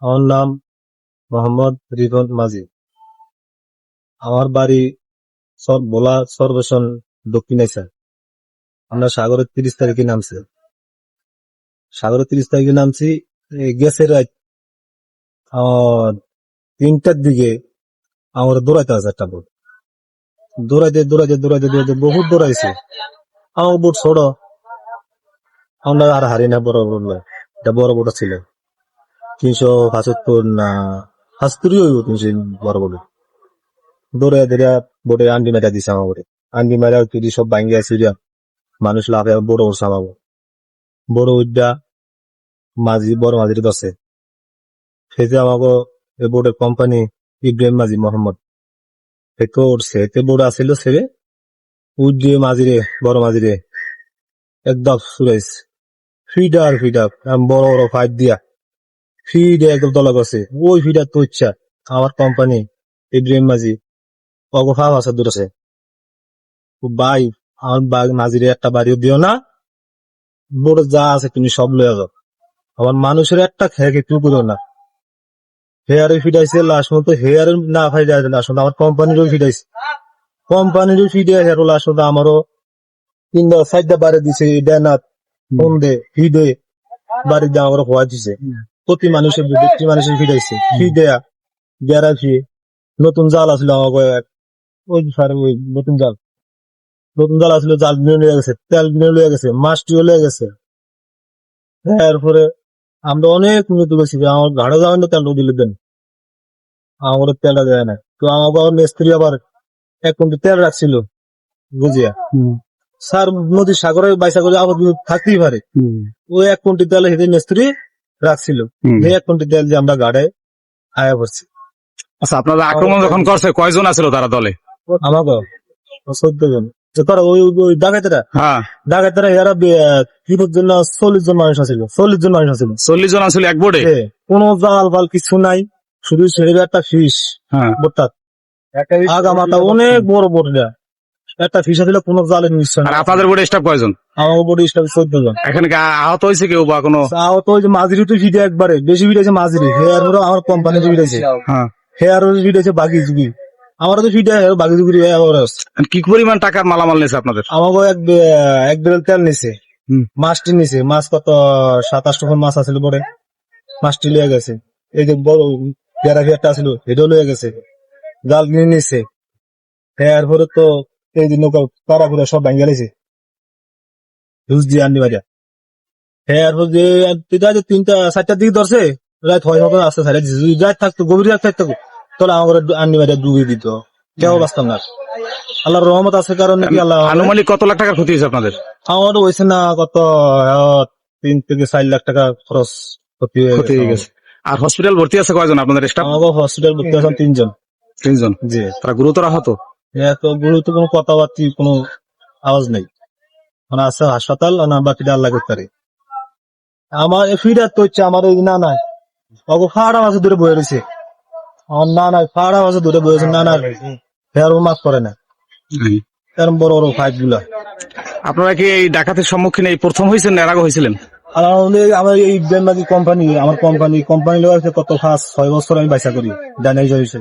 আমার নাম মোহাম্মদ রিপন মাঝি। আমার বাড়ি ভোলা সর্বেশন দক্ষিণ এশিয়া। আমরা সাগরের 30 তারিখে নামছি। সাগরের 30 তারিখে নামছি। গেছে রাত 3টার দিকে আমার দৌড়াইতে আছে একটা বোট। দৌড়াইতে বহুত দৌড়াইছে। আমার বোট ছোট, আমরা আর হারি না। বড় বোট লয়, এটা বড় বোট ছিল 375 না 75 হইব 300 বড় বোট। দৌড়ে দৌড়ে বোটে আন্ডি মেটা দিছে আমার বোটে। আন্ডি মেরা তুই সব ভাঙ্গি আছে, মানুষ লাভে বড় উঠছে আমার বড় উড্ডা মাঝি বড় মাঝির দশে সেতে আমাকে এই বোর্ডের কোম্পানি ইব্রাহিম মাঝি মোহাম্মদ একে উঠছে। এতে বোর্ড আসিল ছেড়ে উড্ডে মাঝিরে বড় মাঝিরে একদম সুরাইছে ফিডার বড় বড় ফাইট দিয়া ফিডে একদম দলা করছে। ওই ফিডার তো ইচ্ছা আমার কোম্পানি ইব্রাহিম মাঝি অগফা আছে দূর আছে ভাই। আমার মাঝিরে একটা বাড়িও দিও না, বোর্ড যা আছে তুমি সব লয়ে যাও। আমার মানুষের একটা খেয়ে একটু করো না। হেয়ারে ফিটাইছে লাস্ট মতো, হেয়ার না ফাইডে আছে লাস্ট মতো। আমার কোম্পানিরও ফিটাইছে, কোম্পানিরও ফিটে হেয়ার লাস্ট মতো। আমারও 3-4টা বাড়ি দিছে ডেনাত ফোনদে ফিডে বাড়ি দিয়ে আমারও হওয়া দিছে। প্রতি মানুষের ফিটাইছে ফিডেয়া বেড়া ফিয়ে নতুন জাল আসলো আমাকে ওই নতুন জাল আসলো। জাল বিনে লয়ে গেছে, তেল বিনে লয়ে গেছে, মাছটিও লয়ে গেছে। এরপরে আমরা অনেক উন্নতি করছি। আমার ঘাড়ে যাওয়ার তেলটা দিলে দেন, আমার তেলটা দেয় না। তো আমাকে মিস্ত্রি আবার 1 কুইন্টাল তেল রাখছিল বুঝিয়া। স্যার নদীর সাগরে বাইসা করে আবার থাকতেই পারে। ওই 1 কুইন্টাল তেল হেঁটে মিস্ত্রি রাখছিল। এই 1 কুইন্টাল তেল দিয়ে আমরা গাড়ে আয়া পড়ছি। আচ্ছা, আপনারা আক্রমণ যখন করছে কয়জন আছিল তারা দলে? আমাকে 14 জন। তোরা ওই ডাকাতেরা এরা বিপদ জন্য 40 জন মানুষ আছিল। 40 জন মানুষ আছিল। 40 জন আছিল এক বোর্ডে? কোনো জাল ফাল কিছু নাই, শুধু ছেড়ে একটা ফিস বোটটা আগা মাথা অনেক বড় বোটটা একটা ফিস আছিল। কোনো জালের নিশ্চয়। আর আপনাদের বোর্ডে স্টাফ কয়জন? আমার বোর্ডে স্টাফ 14 জন। এখানে কি আহত হয়েছে কেউ বা কোনো? আহত হয়েছে মাঝিরি তো ফিটে একবারে বেশি ফিটেছে মাঝিরি। হেয়ার আমার কোম্পানিতে ফিটেছে, হেয়ার ফিটেছে বাকি যুগি। আমারও তো ফিটে বাকি যুগি। কি পরিমাণ টাকার মালামাল নিয়েছে আপনাদের? আমাকে এক বেরেল তেল নিছে, মাছটি নিছে। মাছ কত 27 টন মাছ আছিল পরে, মাছটি লয়ে গেছে। এই যে বড় পেয়ারা ফিয়ারটা আছিল সেটাও লয়ে গেছে। জাল কিনে নিছে। এরপরে তো এই যে নৌকা তারা ঘুরে সব ভাঙ্গা লাইছে হুস দিয়ে আন্ডি বাজা। এরপর যে 3টা-4টার দিকে ধরছে রাত 6 মতন আসতে ছাড়া দিচ্ছে। যদি রাত থাকতো গভীর রাত থাকতো তাহলে আমার আন্ডি বাজা ডুবিয়ে দিত, কেউ বাঁচতাম না। আল্লাহর রহমত আছে কারণ কি আল্লাহ। আনুমানিক কত লাখ টাকার ক্ষতি হয়েছে আপনাদের? আমার হয়েছে না কত 3 থেকে 4 লাখ টাকা খরচ ক্ষতি হয়ে গেছে। আর হসপিটাল ভর্তি আছে কয়জন আপনাদের স্টাফ? আমাকে হসপিটাল ভর্তি আছেন 3 জন। 3 জন? জি। তারা গুরুতর আহত? এত গুরুত্ব কোনো কথাবার্তি কোনো আওয়াজ নেই। মানে আছে হাসপাতাল না বাকিটা আল্লাহ করতে পারে। আমার ফিডার তো হচ্ছে আমার না নাই অগো ফাড়া মাঝে দূরে বয়ে রয়েছে। আমার না নাই ফাড়া মাঝে দূরে বয়েছে। না না ফের মাছ করে না এরকম বড় বড় ফাইট গুলা। আপনারা কি এই ডাকাতের সম্মুখীন এই প্রথম হয়েছেন না এর আগে হয়েছিলেন? আমার এই বেনবাগি কোম্পানি, আমার কোম্পানি লোক আছে কত 5-6 বছর আমি বাইসা করি। জানাই হয়েছে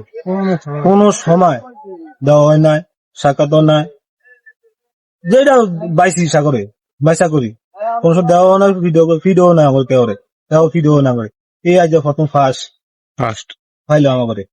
কোন সময় দেওয়া হয় নাই, সাক্ষাৎ নাই। যেটা বাইসি সাগরে বাইসা করি কোন সব দেওয়া না, ফিডও না আমার কেউ ফিডও না করে। এই আজ প্রথম ফার্স্ট ফাইলো আমার করে।